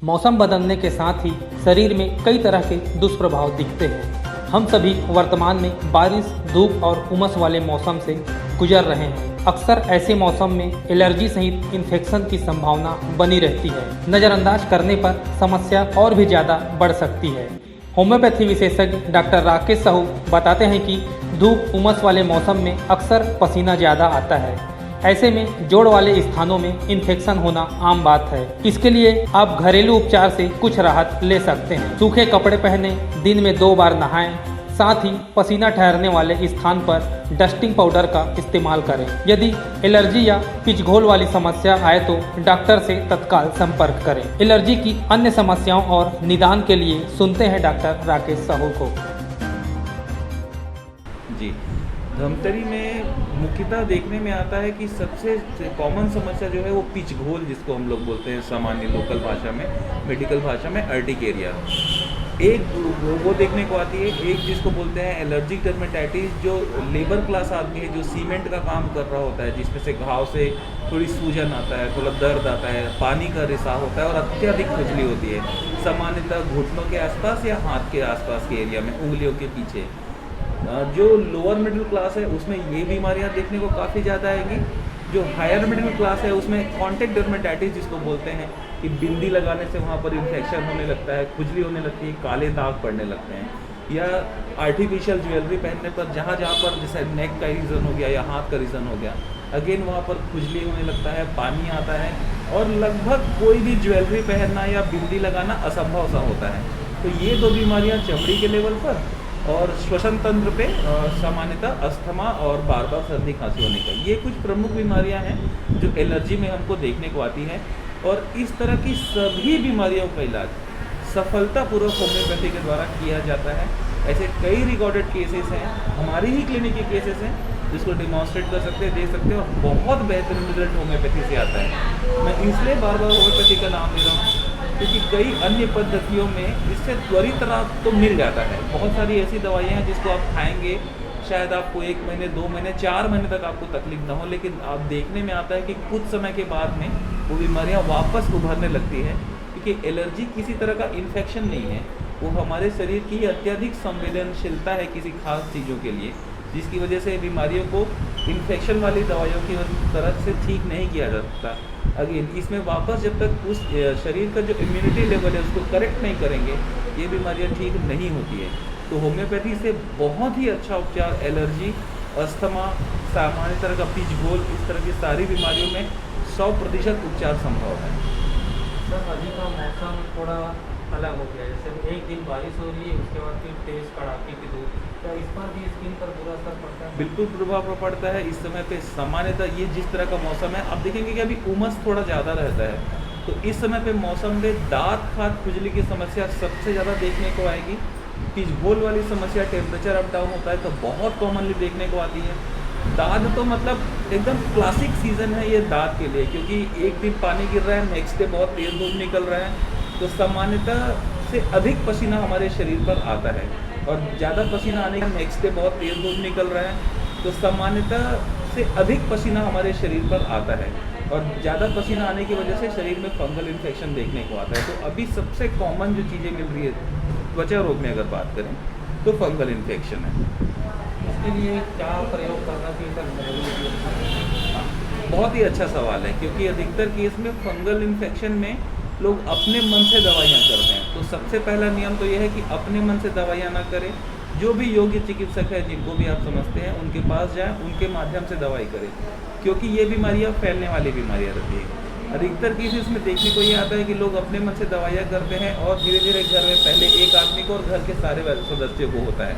मौसम बदलने के साथ ही शरीर में कई तरह के दुष्प्रभाव दिखते हैं। हम सभी वर्तमान में बारिश, धूप और उमस वाले मौसम से गुजर रहे हैं। अक्सर ऐसे मौसम में एलर्जी सहित इन्फेक्शन की संभावना बनी रहती है। नज़रअंदाज करने पर समस्या और भी ज़्यादा बढ़ सकती है। होम्योपैथी विशेषज्ञ डॉक्टर राकेश साहू बताते हैं कि धूप, उमस वाले मौसम में अक्सर पसीना ज़्यादा आता है। ऐसे में जोड़ वाले स्थानों में इन्फेक्शन होना आम बात है। इसके लिए आप घरेलू उपचार से कुछ राहत ले सकते हैं। सूखे कपड़े पहने, दिन में 2 बार नहाएं, साथ ही पसीना ठहरने वाले स्थान पर डस्टिंग पाउडर का इस्तेमाल करें। यदि एलर्जी या पिचघोल वाली समस्या आए तो डॉक्टर से तत्काल संपर्क करें। एलर्जी की अन्य समस्याओं और निदान के लिए सुनते हैं डॉक्टर राकेश साहू को। जी, धमतरी में मुख्यतः देखने में आता है कि सबसे कॉमन समस्या जो है वो पिचघोल, जिसको हम लोग बोलते हैं सामान्य लोकल भाषा में, मेडिकल भाषा में अर्टिकेरिया, एक वो देखने को आती है। एक जिसको बोलते हैं एलर्जिक डर्मेटाइटिस, जो लेबर क्लास आदमी है, जो सीमेंट का काम कर रहा होता है, जिसमें से घाव से थोड़ी सूजन आता है, थोड़ा दर्द आता है, पानी का रिसाव होता है और अत्यधिक खुजली होती है, सामान्यतः घुटनों के आसपास या हाथ के आसपास के एरिया में, उंगलियों के पीछे। जो लोअर मिडिल क्लास है उसमें ये बीमारियां देखने को काफ़ी ज़्यादा आएंगी। जो हायर मिडिल क्लास है उसमें कॉन्टैक्ट डर्मेटाइटिस जिसको बोलते हैं, कि बिंदी लगाने से वहाँ पर इन्फेक्शन होने लगता है, खुजली होने लगती है, काले दाग पड़ने लगते हैं, या आर्टिफिशियल ज्वेलरी पहनने पर जहाँ पर जैसे नेक का रीज़न हो गया या हाथ का रीज़न हो गया, अगेन वहाँ पर खुजली होने लगता है, पानी आता है और लगभग कोई भी ज्वेलरी पहनना या बिंदी लगाना असंभव सा होता है। तो ये 2 बीमारियाँ चमड़ी के लेवल पर और श्वसन तंत्र पे सामान्यतः अस्थमा और बार बार सर्दी खांसी होने का, ये कुछ प्रमुख बीमारियां हैं जो एलर्जी में हमको देखने को आती हैं। और इस तरह की सभी बीमारियों का इलाज सफलतापूर्वक होम्योपैथी के द्वारा किया जाता है। ऐसे कई रिकॉर्डेड केसेस हैं, हमारी ही क्लिनिक के केसेस हैं, जिसको डिमॉन्स्ट्रेट कर सकते हैं, दे सकते हैं और बहुत बेहतरीन रिजल्ट होम्योपैथी से आता है। मैं इसलिए बार बार होम्योपैथी का नाम ले रहा हूँ क्योंकि कई अन्य पद्धतियों में इससे त्वरित राहत तो मिल जाता है। बहुत सारी ऐसी दवाइयाँ हैं जिसको आप खाएंगे, शायद आपको 1 महीने, 2 महीने, 4 महीने तक आपको तकलीफ ना हो, लेकिन आप देखने में आता है कि कुछ समय के बाद में वो बीमारियाँ वापस उभरने लगती है। क्योंकि एलर्जी किसी तरह का इन्फेक्शन नहीं है, वो हमारे शरीर की अत्यधिक संवेदनशीलता है किसी खास चीज़ों के लिए, जिसकी वजह से बीमारियों को इन्फेक्शन वाली दवाइयों की तरह से ठीक नहीं किया जा सकता। अगेन इसमें वापस जब तक उस शरीर का जो इम्यूनिटी लेवल है उसको करेक्ट नहीं करेंगे, ये बीमारियां ठीक नहीं होती है। तो होम्योपैथी से बहुत ही अच्छा उपचार एलर्जी, अस्थमा, सामान्य तरह का पिचघोल, इस तरह की सारी बीमारियों में 100% उपचार संभव है। सर, अभी का मौसम थोड़ा अलग हो गया, जैसे एक दिन बारिश हो रही है, उसके बाद फिर तेज कड़ाके की धूप, क्या इस पर भी स्किन पर बुरा असर पड़ता है? बिल्कुल प्रभाव पड़ता है। इस समय पे सामान्यतः ये जिस तरह का मौसम है, आप देखेंगे कि अभी उमस थोड़ा ज़्यादा रहता है, तो इस समय पे मौसम में दाँत खाज खुजली की समस्या सबसे ज़्यादा देखने को आएगी। पिचघोल वाली समस्या, टेम्परेचर अप डाउन होता है तो बहुत कॉमनली देखने को आती है। दाद तो मतलब एकदम क्लासिक सीज़न है ये दाद के लिए, क्योंकि एक दिन पानी गिर रहा है, नेक्स्ट डे बहुत तेज़ धूप निकल रहा है, तो सामान्यतः से अधिक पसीना हमारे शरीर पर आता है। और ज़्यादा पसीना आने का नेक्स्ट डे बहुत तेज़ धूप निकल रहा है, तो सामान्यतः से अधिक पसीना हमारे शरीर पर आता है और ज़्यादा पसीना आने की वजह से शरीर में फंगल इन्फेक्शन देखने को आता है। तो अभी सबसे कॉमन जो चीज़ें मिल रही है त्वचा रोग में अगर बात करें तो फंगल इन्फेक्शन है। इसके लिए क्या प्रयोग करना चाहिए? बहुत ही अच्छा सवाल है, क्योंकि अधिकतर केस में फंगल इन्फेक्शन में लोग अपने मन से दवाइयाँ करते हैं। तो सबसे पहला नियम तो यह है कि अपने मन से दवाइयाँ ना करें। जो भी योग्य चिकित्सक है, जिनको भी आप समझते हैं, उनके पास जाएं, उनके माध्यम से दवाई करें, क्योंकि ये बीमारियाँ फैलने वाली बीमारियाँ रहती है। अधिकतर केसेस में देखने को ये आता है कि लोग अपने मन से दवाइयाँ करते हैं और धीरे धीरे घर में पहले एक आदमी को और घर के सारे सदस्यों को होता है,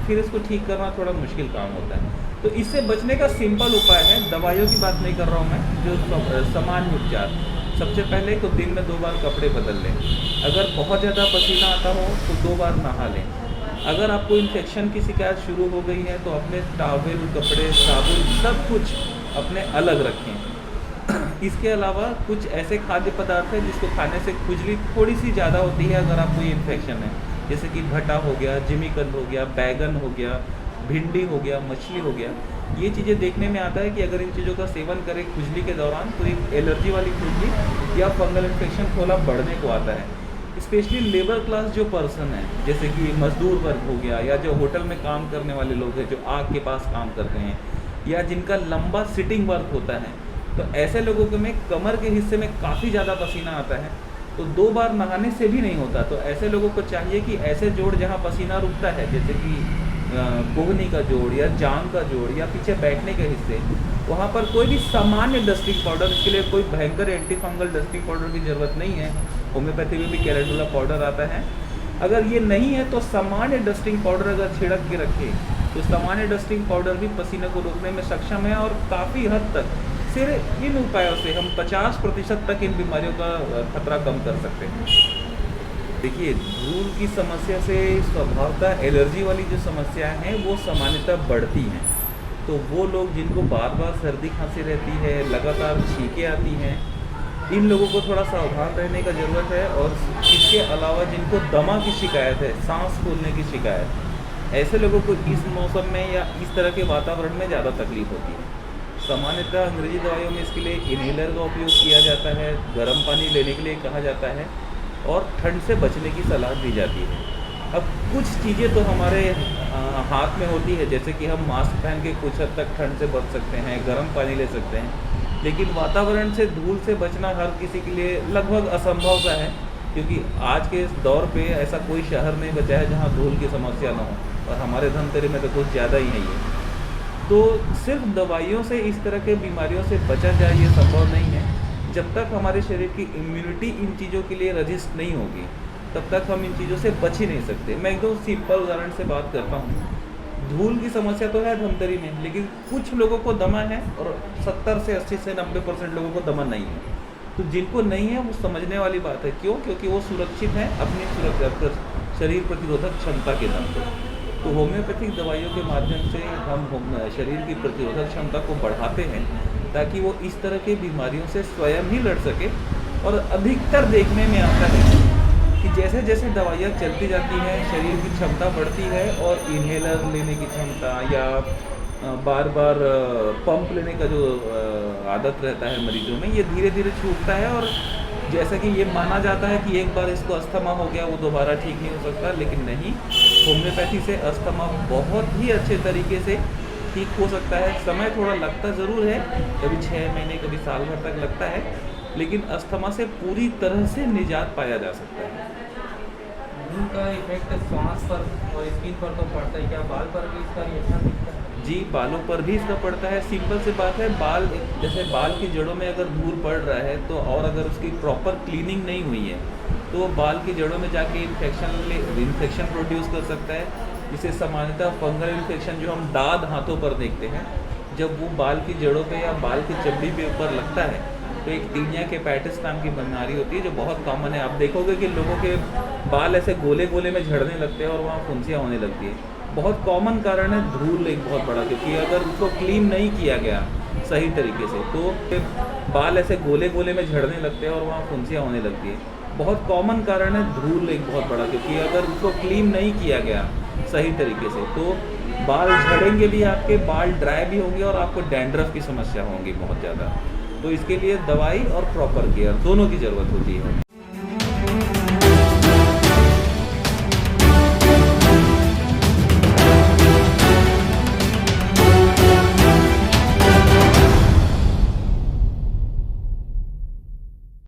फिर इसको ठीक करना थोड़ा मुश्किल काम होता है। तो इससे बचने का सिंपल उपाय है, दवाइयों की बात नहीं कर रहा हूँ मैं, जो सामान्य उपचार, सबसे पहले तो दिन में 2 बार कपड़े बदल लें। अगर बहुत ज़्यादा पसीना आता हो तो 2 बार नहा लें। अगर आपको इन्फेक्शन की शिकायत शुरू हो गई है तो अपने टॉवल, कपड़े, साबुन सब कुछ अपने अलग रखें। इसके अलावा कुछ ऐसे खाद्य पदार्थ हैं जिसको खाने से खुजली थोड़ी सी ज़्यादा होती है अगर आपको ये इन्फेक्शन है, जैसे कि भटा हो गया, जिमीकंद हो गया, बैगन हो गया, भिंडी हो गया, मछली हो गया, ये चीज़ें देखने में आता है कि अगर इन चीज़ों का सेवन करें खुजली के दौरान तो एक एलर्जी वाली खुजली या फंगल इन्फेक्शन थोड़ा बढ़ने को आता है। स्पेशली लेबर क्लास जो पर्सन है, जैसे कि मजदूर वर्ग हो गया या जो होटल में काम करने वाले लोग हैं जो आग के पास काम करते हैं या जिनका लंबा सिटिंग वर्क होता है, तो ऐसे लोगों के में कमर के हिस्से में काफ़ी ज़्यादा पसीना आता है, तो 2 बार नहाने से भी नहीं होता। तो ऐसे लोगों को चाहिए कि ऐसे जोड़ जहाँ पसीना रुकता है, जैसे कि कोहनी का जोड़ या जांघ का जोड़ या पीछे बैठने के हिस्से, वहाँ पर कोई भी सामान्य डस्टिंग पाउडर, इसके लिए कोई भयंकर एंटी फंगल डस्टिंग पाउडर की ज़रूरत नहीं है। होम्योपैथी में भी कैलेंडुला पाउडर आता है। अगर ये नहीं है तो सामान्य डस्टिंग पाउडर अगर छिड़क के रखें तो सामान्य डस्टिंग पाउडर भी पसीने को रोकने में सक्षम है और काफ़ी हद तक सिर्फ इन उपायों से हम 50% तक इन बीमारियों का खतरा कम कर सकते हैं। देखिए, धूल की समस्या से स्वभावतः एलर्जी वाली जो समस्याएं हैं वो सामान्यतः बढ़ती हैं। तो वो लोग जिनको बार बार सर्दी खांसी रहती है, लगातार छींकें आती हैं, इन लोगों को थोड़ा सावधान रहने का ज़रूरत है। और इसके अलावा जिनको दमा की शिकायत है, सांस फूलने की शिकायत, ऐसे लोगों को इस मौसम में या इस तरह के वातावरण में ज़्यादा तकलीफ होती है। सामान्यतः अंग्रेजी दवाइयों में इसके लिए इन्हेलर का उपयोग किया जाता है, गर्म पानी लेने के लिए कहा जाता है और ठंड से बचने की सलाह दी जाती है। अब कुछ चीज़ें तो हमारे हाथ में होती है, जैसे कि हम मास्क पहन के कुछ हद तक ठंड से बच सकते हैं, गर्म पानी ले सकते हैं, लेकिन वातावरण से धूल से बचना हर किसी के लिए लगभग असंभव सा है, क्योंकि आज के इस दौर पे ऐसा कोई शहर नहीं बचा है जहाँ धूल की समस्या ना हो, और हमारे धमतरी में तो कुछ ज़्यादा ही नहीं है। तो सिर्फ दवाइयों से इस तरह के बीमारियों से बचा जाए ये संभव नहीं है। जब तक हमारे शरीर की इम्यूनिटी इन चीज़ों के लिए रजिस्ट नहीं होगी तब तक हम इन चीज़ों से बच ही नहीं सकते। मैं एकदम सिंपल उदाहरण से बात करता हूँ। धूल की समस्या तो है धमतरी में, लेकिन कुछ लोगों को दमा है और 70 से 80 से 90% लोगों को दमा नहीं है। तो जिनको नहीं है वो समझने वाली बात है। क्यों? क्योंकि वो सुरक्षित हैं अपनी सुरक्षा शरीर प्रतिरोधक क्षमता के दम पर। तो होम्योपैथिक दवाइयों के माध्यम से हम शरीर की प्रतिरोधक क्षमता को बढ़ाते हैं ताकि वो इस तरह की बीमारियों से स्वयं ही लड़ सके। और अधिकतर देखने में आता है कि जैसे जैसे दवाइयाँ चलती जाती हैं शरीर की क्षमता बढ़ती है और इन्हेलर लेने की क्षमता या बार बार पंप लेने का जो आदत रहता है मरीजों में, ये धीरे धीरे छूटता है। और जैसा कि ये माना जाता है कि एक बार इसको अस्थमा हो गया वो दोबारा ठीक नहीं हो सकता, लेकिन नहीं, होम्योपैथी से अस्थमा बहुत ही अच्छे तरीके से ठीक हो सकता है। समय थोड़ा लगता ज़रूर है, कभी 6 महीने कभी साल भर तक लगता है, लेकिन अस्थमा से पूरी तरह से निजात पाया जा सकता है। धूल का इफेक्ट श्वास पर और स्किन पर तो पड़ता है, क्या बाल पर भी इसका रिएक्शन दिखता है? जी, बालों पर भी इसका पड़ता है। सिंपल सी बात है, बाल जैसे बाल की जड़ों में अगर धूल पड़ रहा है तो और अगर उसकी प्रॉपर क्लीनिंग नहीं हुई है तो वो बाल की जड़ों में जाके इन्फेक्शन प्रोड्यूस कर सकता है। जिसे सामान्यतः फंगल इन्फेक्शन जो हम दाद हाथों पर देखते हैं, जब वो बाल की जड़ों पे या बाल की चमड़ी पे ऊपर लगता है तो एक टीनिया केपेटिस नाम की बीमारी होती है जो बहुत कॉमन है। आप देखोगे कि लोगों के बाल ऐसे गोले गोले में झड़ने लगते हैं और वहाँ फुंसियाँ होने लगती है। बहुत कॉमन कारण है धूल एक बहुत बड़ा, क्योंकि अगर उसको क्लीन नहीं किया गया सही तरीके से तो बाल ऐसे गोले गोले में झड़ने लगते हैं और वहाँ फुंसियाँ होने लगती है। बहुत कॉमन कारण है धूल एक बहुत बड़ा, क्योंकि अगर उसको क्लीन नहीं किया गया सही तरीके से तो बाल झड़ेंगे भी, आपके बाल ड्राई भी होंगे और आपको डैंड्रफ की समस्या होंगी बहुत ज़्यादा। तो इसके लिए दवाई और प्रॉपर केयर दोनों की ज़रूरत होती है।